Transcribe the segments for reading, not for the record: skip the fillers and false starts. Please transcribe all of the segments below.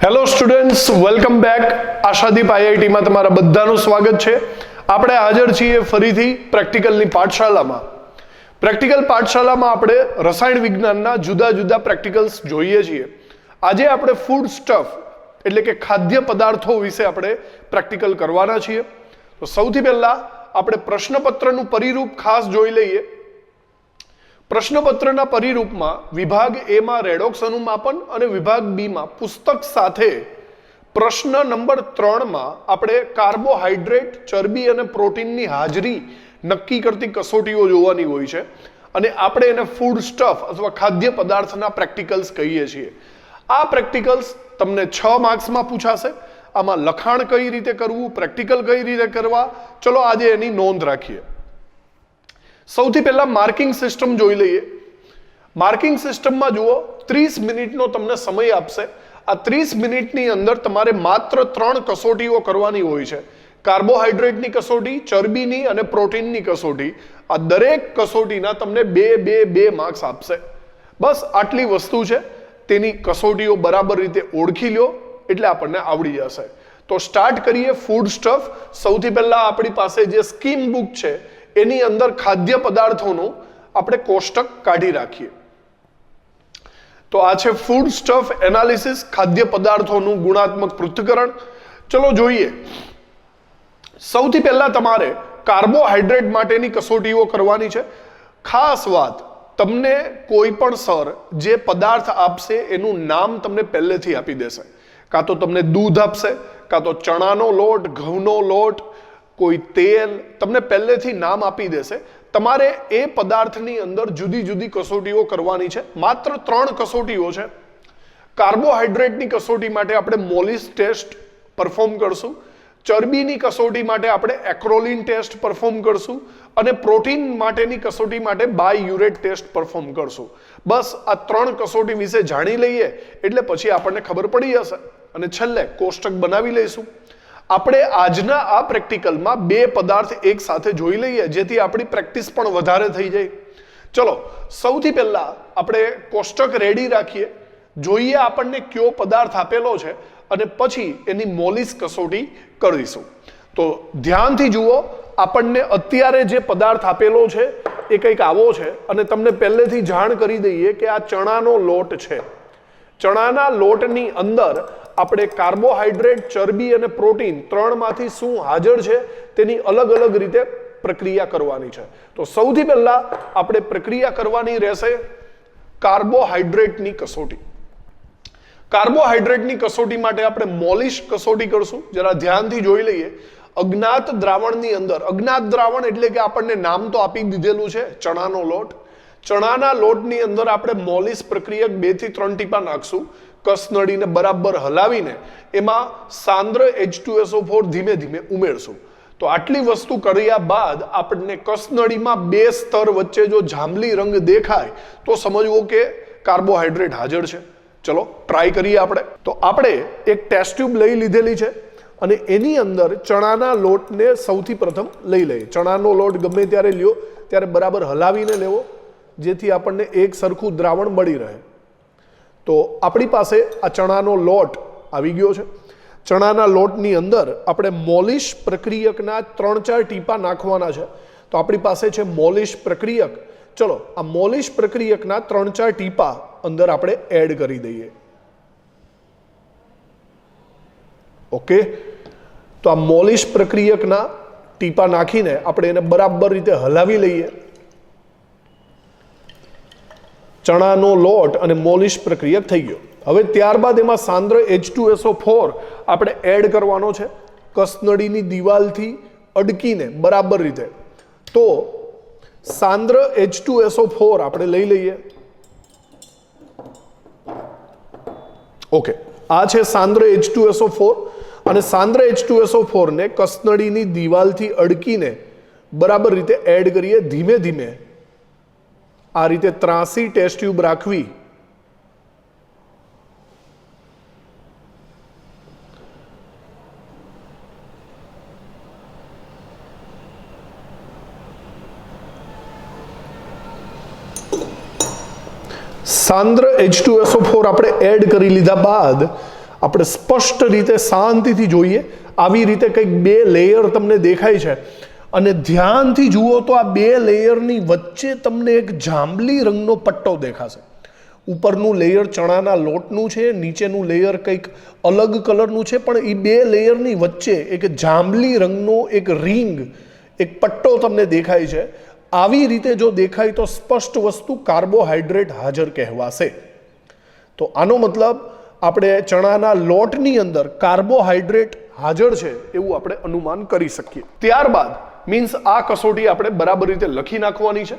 Hello students, welcome back. Ashadeep આઈઆઈટીમાં તમારા બધાનું સ્વાગત છે. આપણે હાજર છીએ ફરીથી પ્રેક્ટિકલની પાઠશાલામાં. પ્રેક્ટિકલ પાઠશાલામાં આપણે રસાયણ વિજ્ઞાનના જુદા જુદા પ્રેક્ટિકલ્સ જોઈએ છીએ. આજે આપણે ફૂડ સ્ટફ એટલે કે ખાદ્ય પદાર્થો વિશે આપણે પ્રેક્ટિકલ કરવાના છીએ. તો સૌથી પહેલા આપણે પ્રશ્નપત્રનું પરિરૂપ ખાસ જોઈ લઈએ. પ્રશ્નપત્રના પરિરૂપમાં વિભાગ એ માં રેડોક્સ અનુમાપન અને વિભાગ બી માં પુસ્તક સાથે પ્રશ્ન નંબર 3 માં આપણે કાર્બોહાઈડ્રેટ, ચરબી અને પ્રોટીનની હાજરી નક્કી કરતી કસોટીઓ જોવાની હોય છે અને આપણે એને ફૂડ સ્ટફ અથવા ખાદ્ય પદાર્થના પ્રેક્ટિકલ્સ કહીએ છીએ. આ પ્રેક્ટિકલ્સ તમને 6 માર્ક્સમાં પૂછાશે. આમાં લખાણ કઈ રીતે કરવું, પ્રેક્ટિકલ કઈ રીતે કરવા, ચલો આજે એની નોંધ રાખીએ. સૌથી પહેલા માર્કિંગ સિસ્ટમ જોઈ લઈએ. માર્કિંગ સિસ્ટમમાં જુઓ, 30 મિનિટનો તમને સમય આપશે. આ 30 મિનિટની અંદર તમારે માત્ર 3 કસોટીઓ કરવાની હોય છે. કાર્બોહાઈડ્રેટની કસોટી, ચરબીની અને પ્રોટીનની કસોટી. આ દરેક કસોટીના તમને 2 માર્ક્સ આપશે. બસ આટલી વસ્તુ છે. તેની કસોટીઓ બરાબર રીતે ઓળખી લો એટલે આપણને આવડી જશે. તો સ્ટાર્ટ કરીએ ફૂડ સ્ટફ. સૌથી પહેલા આપણી પાસે જે સ્કીમ બુક છે એની અંદર ખાદ્ય પદાર્થોનું આપણે કોષ્ટક કાઢી રાખીએ. તો આ છે ફૂડ સ્ટફ એનાલિસિસ, ખાદ્ય પદાર્થોનું ગુણાત્મક પૃથ્થકરણ. ચલો જોઈએ. સૌથી પહેલા તમારે કાર્બોહાઈડ્રેટ માટેની કસોટીઓ કરવાની છે. ખાસ વાત, તમને કોઈ પણ સર જે પદાર્થ આપશે એનું નામ તમને પહેલેથી આપી દેશે. કાં તો તમને દૂધ આપશે, કાં તો ચણાનો લોટ, ઘઉંનો લોટ, કોઈ તેલ, તમને પહેલેથી નામ આપી દેશે. તમારે એ પદાર્થની અંદર જુદી જુદી કસોટીઓ કરવાની છે. માત્ર 3 કસોટીઓ છે. કાર્બોહાઈડ્રેટની કસોટી માટે આપણે મોલિસ ટેસ્ટ પરફોર્મ કરશું. ચરબીની કસોટી માટે આપણે એક્રોલિન ટેસ્ટ પરફોર્મ કરશું અને પ્રોટીન માટેની કસોટી માટે બાયયુરેટ ટેસ્ટ પરફોર્મ કરશું. બસ આ 3 કસોટી વિશે જાણી લઈએ એટલે પછી આપણને ખબર પડી જશે અને છેલ્લે કોષ્ટક બનાવી લઈશું. આપણે આજના આ પ્રેક્ટિકલમાં 2 પદાર્થ એક સાથે જોઈ લઈએ જેથી આપણી પ્રેક્ટિસ પણ વધારે થઈ જાય. ચલો સૌથી પહેલા આપણે કોષ્ટક રેડી રાખીએ, જોઈએ આપણને કયો પદાર્થ આપેલો છે અને પછી એની મોલિસ કસોટી કરીશું. તો ધ્યાનથી જુઓ, આપણને અત્યારે જે પદાર્થ આપેલો છે એ કંઈક આવો છે અને તમને પહેલેથી જાણ કરી દઈએ કે આ ચણાનો લોટ છે. ચણાના લોટની અંદર આપણે કાર્બોહાઈડ્રેટ, ચરબી અને પ્રોટીન 3માંથી શું હાજર છે તેની અલગ અલગ રીતે પ્રક્રિયા કરવાની છે. તો સૌથી પહેલા આપણે પ્રક્રિયા કરવાની રહેશે કાર્બોહાઈડ્રેટની કસોટી. કાર્બોહાઈડ્રેટની કસોટી માટે આપણે મોલિશ કસોટી કરશું. જરા ધ્યાનથી જોઈ લઈએ. અજ્ઞાત દ્રાવણની અંદર, અજ્ઞાત દ્રાવણ એટલે કે આપણને નામ તો આપી દીધેલું છે, ચણાનો લોટ. ચણાના લોટની અંદર આપણે મોલિસ પ્રક્રિયક 2 થી 3 ટીપા નાખશું. કસનળીને બરાબર હલાવીને એમાં સાંદ્ર H2SO4 ધીમે ધીમે ઉમેરશું. તો આટલી વસ્તુ કર્યા બાદ આપણને કસનળીમાં 2 સ્તર વચ્ચે જો જાંબલી રંગ દેખાય તો સમજવો કે કાર્બોહાઈડ્રેટ હાજર છે. ચલો ટ્રાય કરીએ આપણે. તો આપણે એક ટેસ્ટ ટ્યુબ લઈ લીધેલી છે અને એની અંદર ચણાના લોટને સૌથી પ્રથમ લઈ લઈએ. ચણાનો લોટ ગમે ત્યારે લ્યો ત્યારે બરાબર હલાવીને લેવો જેથી આપણને એક સરખું દ્રાવણ મળી રહે. તો આપણી પાસે આ ચણાનો લોટ આવી ગયો છે. ચણાના લોટની અંદર આપણે મોલિશ પ્રક્રિયકના 3-4 ટીપા નાખવાના છે. તો આપણી પાસે છે મોલિશ પ્રક્રિયક. ચલો આ મોલિશ પ્રક્રિયકના 3-4 ટીપા અંદર આપણે એડ કરી દઈએ. ઓકે, તો આ મોલિશ પ્રક્રિયકના ટીપા નાખીને આપણે એને બરાબર રીતે હલાવી લઈએ. ચણાનો લોટ અને મોલિશ પ્રક્રિયક થઈ ગયો. હવે ત્યારબાદ એમાં સાંદ્ર H2SO4 આપણે એડ કરવાનો છે કસનળીની દિવાલથી અડકીને બરાબર રીતે. તો સાંદ્ર H2SO4 આપણે લઈ લઈએ. ઓકે, આ છે સાંદ્ર H2SO4 અને સાંદ્ર H2SO4 ને કસનળીની દિવાલથી અડકીને બરાબર રીતે એડ કરીએ. ધીમે ધીમે આ રીતે ત્રાસી ટેસ્ટ ટ્યુબ રાખવી. સાંદ્ર H2SO4 આપણે એડ કરી લીધા બાદ આપણે સ્પષ્ટ રીતે શાંતિથી જોઈએ. આવી રીતે કંઈક બે લેયર તમને દેખાય છે અને ધ્યાનથી જુઓ તો આ બે લેયરની વચ્ચે તમને એક જાંબલી રંગનો પટ્ટો દેખાશે. ઉપરનું લેયર ચણાના લોટનું છે, નીચેનું લેયર કંઈક અલગ કલરનું છે, પણ એ બે લેયરની વચ્ચે એક જાંબલી રંગનો એક રિંગ, એક પટ્ટો તમને દેખાય છે. આવી રીતે જો દેખાય તો સ્પષ્ટ વસ્તુ કાર્બોહાઈડ્રેટ હાજર કહેવાશે. તો આનો મતલબ આપણે ચણાના લોટની અંદર કાર્બોહાઈડ્રેટ હાજર છે એવું આપણે અનુમાન કરી શકીએ. ત્યારબાદ મીન્સ આ કસોટી આપણે બરાબર રીતે લખી નાખવાની છે.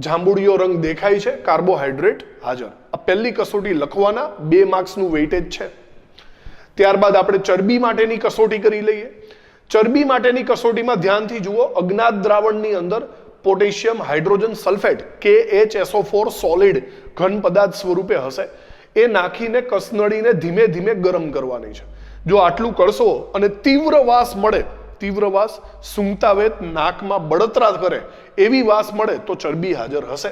જાંબુડિયો રંગ દેખાય છે, કાર્બોહાઈડ્રેટ હાજર. આ પહેલી કસોટી લખવાના 2 માર્ક્સનું વેઇટેજ છે. ત્યારબાદ આપણે ચરબી માટેની કસોટી કરી લઈએ. ચરબી માટેની કસોટીમાં ધ્યાનથી જુઓ, અજ્ઞાત દ્રાવણની અંદર potassium hydrogen sulphate KHSO4 solid ઘન પદાર્થ સ્વરૂપે હશે. એ નાખીને કસનળીને ધીમે ધીમે ગરમ કરવાની છે. જો આટલું કરશો અને તીવ્ર વાસ મળે, તીવ્ર વાસ, સૂંઘતા વેત નાકમાં બળતરા કરે એવી વાસ મળે તો ચરબી હાજર હશે.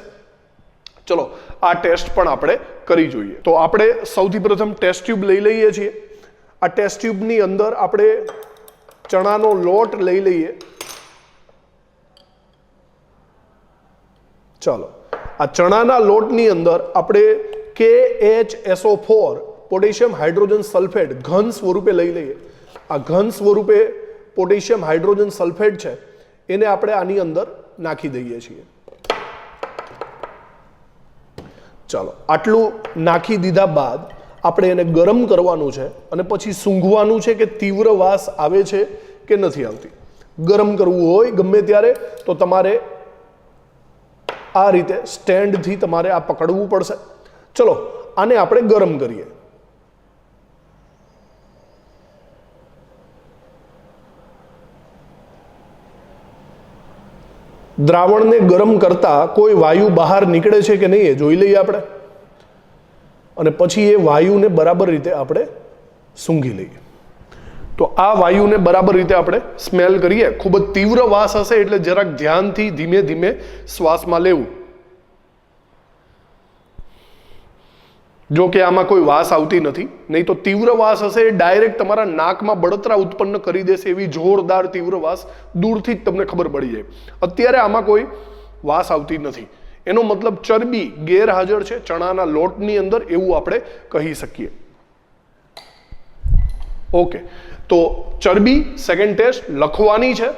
ચલો આ ટેસ્ટ પણ આપણે કરી જોઈએ. તો આપણે સૌથી પ્રથમ ટેસ્ટ ટ્યુબ લઈ લઈએ છીએ. આ ટેસ્ટ ટ્યુબની અંદર આપણે ચણાનો લોટ લઈ લઈએ. ચાલો આ ચણાના લોટની અંદર આપણે KHSO4 પોટેશિયમ હાઇડ્રોજન સલ્ફેટ ઘન સ્વરૂપે લઈ લઈએ. આ ઘન સ્વરૂપે પોટેશિયમ હાઇડ્રોજન સલ્ફેટ છે એને આપણે આની અંદર નાખી દઈએ છીએ. ચાલો આટલું નાખી દીધા બાદ આપણે એને ગરમ કરવાનું છે અને પછી સૂંઘવાનું છે કે તીવ્ર વાસ આવે છે કે નથી આવતી. ગરમ કરવું હોય ગમે ત્યારે તો તમારે આ રીતે સ્ટેન્ડથી તમારે આ પકડવું પડશે. ચલો આને આપણે ગરમ કરીએ. દ્રાવણને ગરમ કરતા કોઈ વાયુ બહાર નીકળે છે કે નહીં એ જોઈ લઈએ આપણે, અને પછી એ વાયુને બરાબર રીતે આપણે સૂંઘી લઈએ. તો આ વાયુને બરાબર રીતે આપણે સ્મેલ કરીએ. ખૂબ જ તીવ્ર વાસ હશે એટલે જરાક ધ્યાનથી ધીમે ધીમે શ્વાસમાં લેવું. જો કે આમાં કોઈ વાસ આવતી નથી, નહીં તો તીવ્ર વાસ હશે એ ડાયરેક્ટ તમારા નાકમાં બળતરા ઉત્પન્ન કરી દેશે. એવી જોરદાર તીવ્ર વાસ દૂરથી જ તમને ખબર પડી જાય. અત્યારે આમાં કોઈ વાસ આવતી નથી, એનો મતલબ ચરબી ગેરહાજર છે ચણાના લોટની અંદર એવું આપણે કહી શકીએ. ઓકે, તો ચરબી સેકન્ડ ટેસ્ટ લખવાની છે.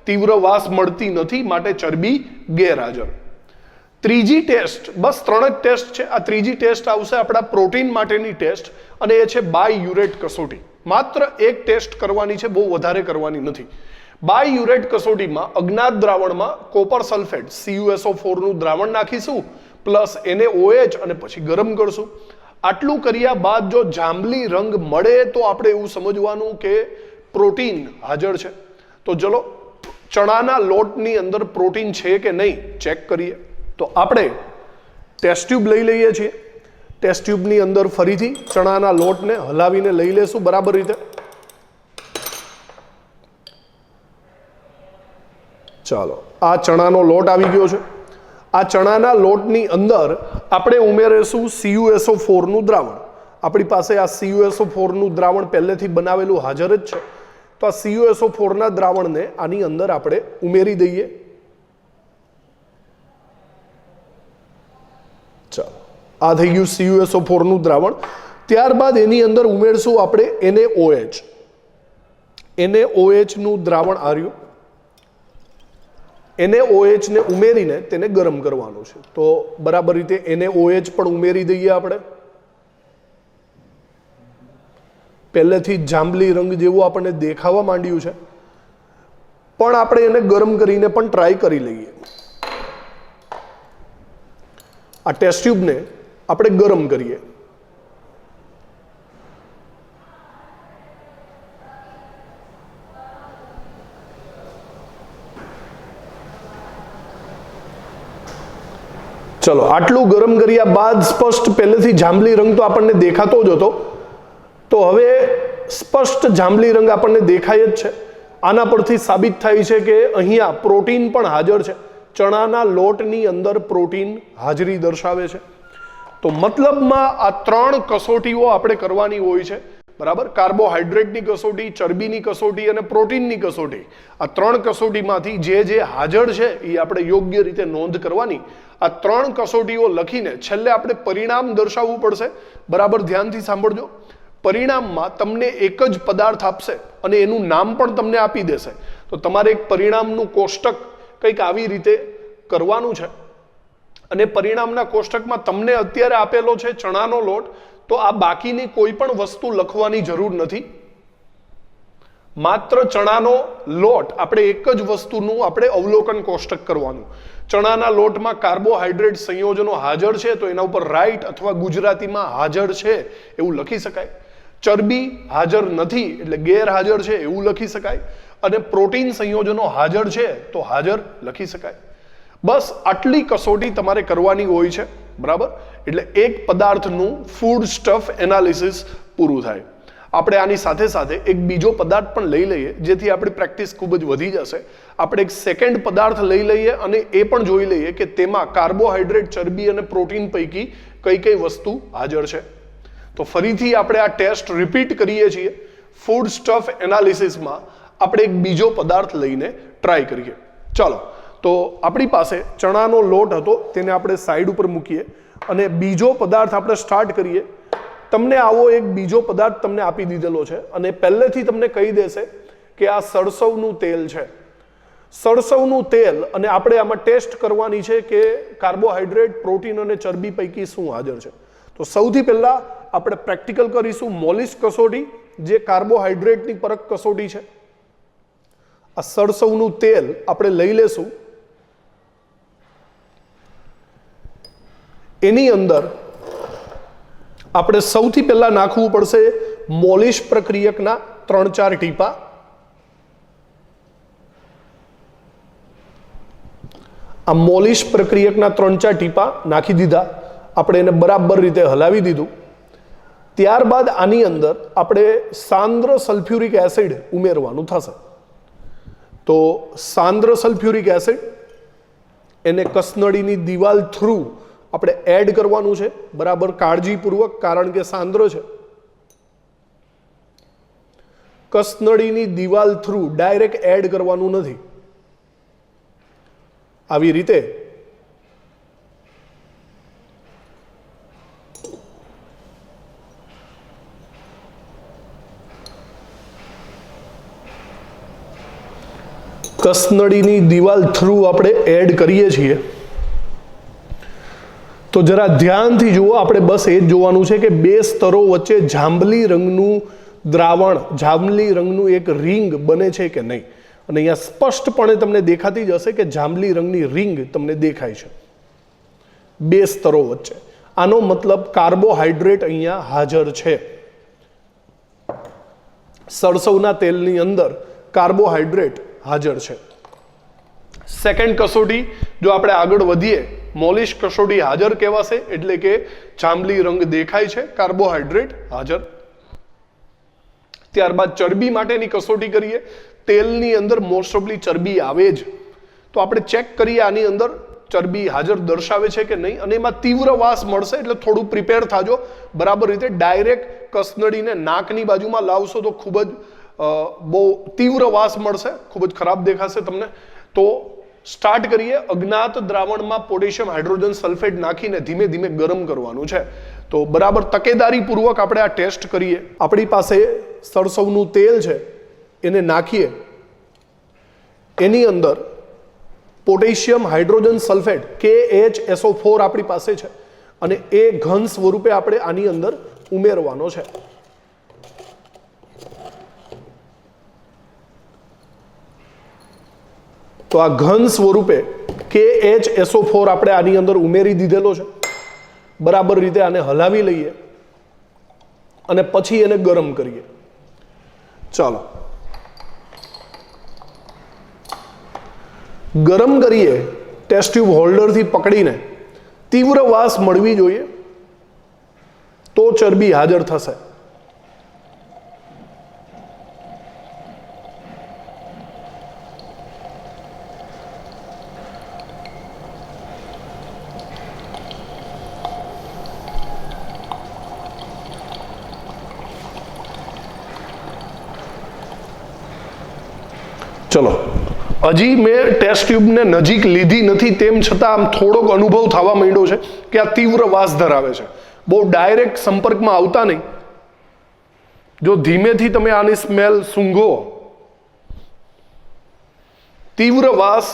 તીવ્ર વાસ મળતી નથી માટે ચરબી ગેરહાજર. ત્રીજી ટેસ્ટ, બસ 3 જ ટેસ્ટ છે. આ ત્રીજી ટેસ્ટ આવશે આપણા પ્રોટીન માટેની ટેસ્ટ, અને એ છે બાયયુરેટ કસોટી. માત્ર એક ટેસ્ટ કરવાની છે, બહુ વધારે કરવાની નથી. બાયયુરેટ કસોટીમાં અજ્ઞાત દ્રાવણમાં કોપર સલ્ફેટ CuSO4 નું દ્રાવણ નાખીશું પ્લસ NaOH અને પછી ગરમ કરશું. આટલું કર્યા બાદ જો જાંબલી રંગ મળે તો આપણે એવું સમજવાનું કે પ્રોટીન હાજર છે. તો ચલો ચણાના લોટની અંદર પ્રોટીન છે કે નહીં ચેક કરીએ. તો આપણે ટેસ્ટ ટ્યુબ લઈ લઈએ છીએ. ટેસ્ટ ટ્યુબની અંદર ફરીથી ચણાના લોટને હલાવીને લઈ લેશું બરાબર રીતે. ચાલો આ ચણાનો લોટ આવી ગયો છે. આ ચણાના લોટની અંદર આપણે ઉમેરીશું CuSO4 નું દ્રાવણ. આપણી પાસે આ CuSO4 નું દ્રાવણ પહેલેથી બનાવેલું હાજર જ છે. તો આ CuSO4 ના દ્રાવણને આની અંદર આપણે ઉમેરી દઈએ. ચાલો આ થઈ ગયું CuSO4 નું દ્રાવણ. ત્યારબાદ એની અંદર ઉમેરશું આપણે NaOH. NaOH નું દ્રાવણ આવ્યું. NaOH ને ઉમેરીને તેને ગરમ કરવાનું છે. તો બરાબર રીતે NaOH પણ ઉમેરી દઈએ આપણે. પહેલેથી જાંબલી રંગ જેવું આપણને દેખાવા માંડ્યું છે, પણ આપણે એને ગરમ કરીને પણ ટ્રાય કરી લઈએ. આ ટેસ્ટ ટ્યુબને આપણે ગરમ કરીએ. ચલો આટલું ગરમ કર્યા બાદ સ્પષ્ટ પહેલેથી જાંબલી રંગ તો આપણને દેખાતો જ હતો, તો હવે સ્પષ્ટ જાંબલી રંગ આપણને દેખાય જ છે. આના પરથી સાબિત થાય છે કે અહીંયા પ્રોટીન પણ હાજર છે. ચણાના લોટની અંદર પ્રોટીન હાજરી દર્શાવે છે. તો મતલબમાં આ 3 કસોટીઓ આપણે કરવાની હોય છે. બરાબર. કાર્બોહાઈડ્રેટની કસોટી, ચરબીની કસોટી અને પ્રોટીનની કસોટી, આ 3 કસોટીમાંથી જે હાજર છે એ આપણે યોગ્ય રીતે નોંધ કરવાની. આ 3 કસોટીઓ લખીને છેલ્લે આપણે પરિણામ દર્શાવવું પડશે. બરાબર ધ્યાનથી સાંભળજો. પરિણામમાં તમને એક જ પદાર્થ આપશે અને એનું નામ પણ તમને આપી દેશે. તો તમારે એક પરિણામનું કોષ્ટક કંઈક આવી રીતે કરવાનું છે અને પરિણામના કોષ્ટકમાં તમને અત્યારે આપેલો છે ચણાનો લોટ, તો આ બાકીની કોઈ પણ વસ્તુ લખવાની જરૂર નથી. માત્ર ચણાનો લોટ, આપણે એક જ વસ્તુનું આપણે અવલોકન કોષ્ટક કરવાનું. ચણાના લોટમાં કાર્બોહાઈડ્રેટ સંયોજનો હાજર છે તો એના ઉપર રાઈટ અથવા ગુજરાતીમાં હાજર છે એવું લખી શકાય. ચરબી હાજર નથી એટલે ગેરહાજર છે એવું લખી શકાય. અને પ્રોટીન સંયોજનો હાજર છે તો હાજર લખી શકાય. બસ આટલી કસોટી તમારે કરવાની હોય છે. બરાબર. એટલે એક પદાર્થનું ફૂડ સ્ટફ એનાલિસિસ પૂરું થાય. આપણે આની સાથે સાથે એક બીજો પદાર્થ પણ લઈ લઈએ જેથી આપણી પ્રેક્ટિસ ખૂબ જ વધી જશે. આપણે એક સેકન્ડ પદાર્થ લઈ લઈએ અને એ પણ જોઈ લઈએ કે તેમાં કાર્બોહાઈડ્રેટ, ચરબી અને પ્રોટીન પૈકી કઈ કઈ વસ્તુ હાજર છે. તો ફરીથી આપણે આ ટેસ્ટ રિપીટ કરીએ છીએ. ફૂડ સ્ટફ એનાલિસિસમાં આપણે એક બીજો પદાર્થ લઈને ટ્રાય કરીએ. ચાલો, તો આપણી પાસે ચણાનો લોટ હતો તેને આપણે સાઈડ ઉપર મૂકીએ અને બીજો પદાર્થ આપણે સ્ટાર્ટ કરીએ. તમને આવો એક બીજો પદાર્થ તમને આપી દીધેલો છે અને પહેલેથી તમને કહી દેશે કે આ સરસવનું તેલ છે. સરસવનું તેલ અને આપણે આમાં ટેસ્ટ કરવાની છે કે કાર્બોહાઈડ્રેટ, પ્રોટીન અને ચરબી પૈકી શું હાજર છે. તો સૌથી પહેલા આપણે પ્રેક્ટિકલ કરીશું મોલિશ કસોટી, જે કાર્બોહાઈડ્રેટની પરખ કસોટી છે. આ સરસવનું તેલ આપણે લઈ લેશું. એની અંદર આપણે સૌથી પહેલા નાખવું પડશે મોલિશ પ્રક્રિયકના 3-4 ટીપા. આ મોલિશ પ્રક્રિયકના 3-4 ટીપા નાખી દીધા. આપણે એને બરાબર રીતે હલાવી દીધું. ત્યારબાદ આની અંદર આપણે સાંદ્ર સલ્ફ્યુરિક એસિડ ઉમેરવાનું થશે. તો સાંદ્ર સલ્ફ્યુરિક એસિડ એને કસનળીની દિવાલ થ્રુ આપણે એડ કરવાનું છે. બરાબર કાળજીપૂર્વક, કારણ કે સાંદ્ર છે. કસનળીની દિવાલ થ્રુ ડાયરેક્ટ એડ કરવાનું નથી. આવી રીતે કસનળીની દિવાલ થ્રુ આપણે એડ કરીએ છીએ. તો જરા ધ્યાનથી જુઓ. આપણે બસ એ જ જોવાનું છે કે બે સ્તરો વચ્ચે જાંબલી રંગનું દ્રાવણ, જાંબલી રંગનું એક રિંગ બને છે કે નહીં. અને અહીંયા સ્પષ્ટપણે તમને દેખાતી જ હશે કે જાંબલી રંગની રિંગ તમને દેખાય છે બે સ્તરો વચ્ચે. આનો મતલબ કાર્બોહાઈડ્રેટ અહીંયા હાજર છે. સરસવના તેલની અંદર કાર્બોહાઈડ્રેટ હાજર છે. સેકન્ડ કસોટી જો આપણે આગળ વધીએ, મોલિશ કસોટી હાજર કહેવાશે, એટલે કે જાંબલી રંગ દેખાય છે, કાર્બોહાઈડ્રેટ હાજર. ત્યારબાદ ચરબી માટેની કસોટી કરીએ. તેલની અંદર મોસ્ટ ઓફલી ચરબી આવે જ, તો આપણે ચેક કરીએ આની અંદર ચરબી હાજર દર્શાવે છે કે નહીં. અને એમાં તીવ્ર વાસ મળશે એટલે થોડું પ્રિપેર થાજો બરાબર રીતે. ડાયરેક્ટ કસનળીને નાકની બાજુમાં લાવશો તો ખૂબ જ બહુ તીવ્ર વાસ મળશે, ખૂબ જ ખરાબ દેખાશે તમને. તો સ્ટાર્ટ કરીએ. અજ્ઞાત દ્રાવણમાં પોટેશિયમ હાઇડ્રોજન સલ્ફેટ નાખીને ધીમે ધીમે ગરમ કરવાનું છે. તો બરાબર તકેદારીપૂર્વક આપણે આ ટેસ્ટ કરીએ. આપણી પાસે સરસવનું તેલ છે, એને નાખીએ. એની અંદર પોટેશિયમ હાઇડ્રોજન સલ્ફેટ KHSO4 આપણી પાસે છે અને એ ઘન સ્વરૂપે આપણે આની અંદર ઉમેરવાનો છે. તો આ ઘન સ્વરૂપે KHSO4 આપણે આની અંદર ઉમેરી દીધેલો છે. બરાબર રીતે આને હલાવી લઈએ અને પછી એને ગરમ કરીએ. ચાલો, ગરમ કરીએ. ટેસ્ટ ટ્યુબ હોલ્ડરથી પકડીને તીવ્ર વાસ મળવી જોઈએ તો ચરબી હાજર થશે. હજી મેં ટેસ્ટ ટ્યુબને નજીક લીધી નથી, તેમ છતાં આમ થોડોક અનુભવ થવા માંડ્યો છે કે આ તીવ્ર વાસ ધરાવે છે. બહુ ડાયરેક્ટ સંપર્કમાં આવતા નહીં. જો ધીમેથી તમે આની સ્મેલ સૂંઘો, તીવ્ર વાસ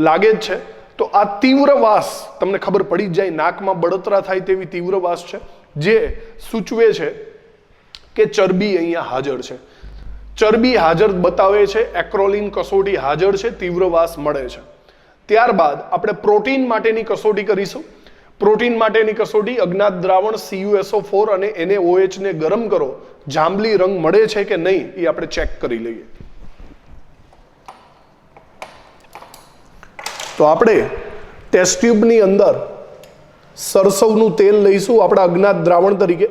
લાગે જ છે. તો આ તીવ્ર વાસ તમને ખબર પડી જ જાય, નાકમાં બળતરા થાય તેવી તીવ્ર વાસ છે, જે સૂચવે છે કે ચરબી અહીંયા હાજર છે. ચરબી હાજર બતાવે છે, એક્રોલિન કસોટી હાજર છે, તીવ્ર વાસ મળે છે. ત્યારબાદ આપણે પ્રોટીન માટેની કસોટી કરીશું. પ્રોટીન માટેની કસોટી અજ્ઞાત દ્રાવણ CuSO4 અને NaOH ને ગરમ કરો, જાંબલી રંગ મળે છે કે નહીં એ આપણે ચેક કરી લઈએ. તો આપણે ટેસ્ટ ટ્યુબની અંદર સરસવનું તેલ લઈશું આપણા અજ્ઞાત દ્રાવણ તરીકે.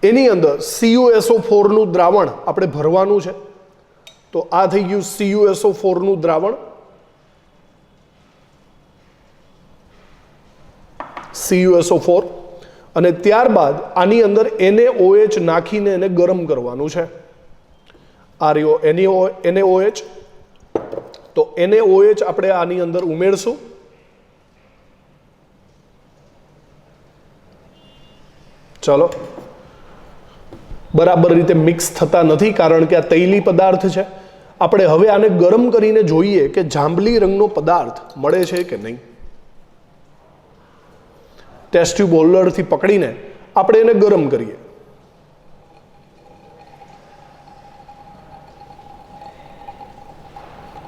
એની અંદર CuSO4 નું દ્રાવણ આપણે ભરવાનું છે. તો આ થઈ ગયું CuSO4 નું દ્રાવણ. CuSO4 અને ત્યારબાદ આની અંદર NaOH નાખીને એને ગરમ કરવાનું છે. આ રહ્યો NaOH. તો NaOH આપણે આની અંદર ઉમેરશું. ચલો, બરાબર રીતે મિક્સ થતા નથી કારણ કે આ તૈલી પદાર્થ છે. આપણે હવે આને ગરમ કરીને જોઈએ કે જાંબલી રંગનો પદાર્થ મળે છે કે નહીં. ટેસ્ટ ટ્યુબ હોલ્ડરથી પકડીને આપણે એને ગરમ કરીએ.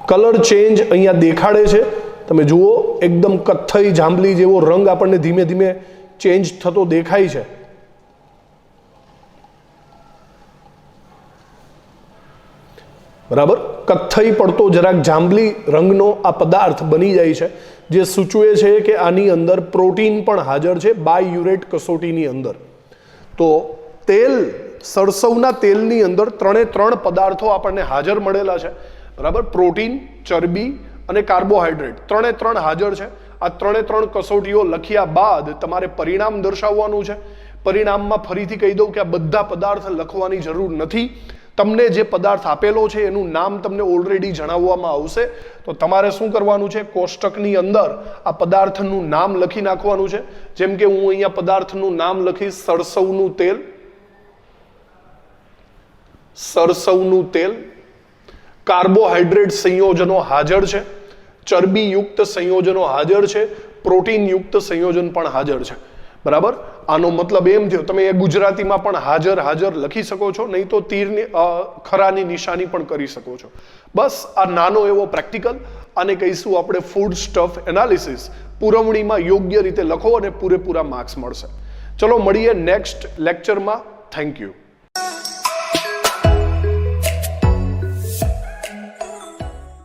કલર ચેન્જ અહીંયા દેખાડે છે, તમે જુઓ એકદમ કથ્થઈ જાંબલી જેવો રંગ આપણને ધીમે ધીમે ચેન્જ થતો દેખાય છે. બરાબર, કથ્થઈ પડતો જરાક જાંબલી રંગનો આ પદાર્થ બની જાય છે, જે સૂચવે છે કે આની અંદર પ્રોટીન પણ હાજર છે બાયયુરેટ કસોટીની અંદર. તો તેલ, સરસવના તેલની અંદર 3 પદાર્થો આપણને હાજર મળેલા છે. બરાબર, પ્રોટીન, ચરબી અને કાર્બોહાઈડ્રેટ 3 હાજર છે. આ 3 કસોટીઓ લખ્યા બાદ તમારે પરિણામ દર્શાવવાનું છે. પરિણામમાં ફરીથી કહી દઉં કે આ બધા પદાર્થ લખવાની જરૂર નથી. તમને જે પદાર્થ આપેલો છે એનું નામ તમને ઓલરેડી જણાવવામાં આવશે. તો તમારે શું કરવાનું છે, કોષ્ટકની અંદર આ પદાર્થનું નામ લખી નાખવાનું છે. જેમ કે હું અહીંયા પદાર્થનું નામ લખીશ સરસવનું તેલ. સરસવનું તેલ. કાર્બોહાઈડ્રેટ સંયોજનો હાજર છે, ચરબીયુક્ત સંયોજનો હાજર છે, પ્રોટીનયુક્ત સંયોજન પણ હાજર છે. બરાબર, આનો મતલબ એમ થયો તમે એ ગુજરાતીમાં પણ હાજર લખી શકો છો, નહીં તો તીરની ખરાની નિશાની પણ કરી શકો છો. બસ આ નાનો એવો પ્રેક્ટિકલ, આને કહીશું આપણે ફૂડ સ્ટફ એનાલિસિસ. પુરવણીમાં યોગ્ય રીતે લખો અને પૂરેપૂરા માર્ક્સ મળશે. ચલો મળીએ નેક્સ્ટ લેક્ચરમાં. Thank you.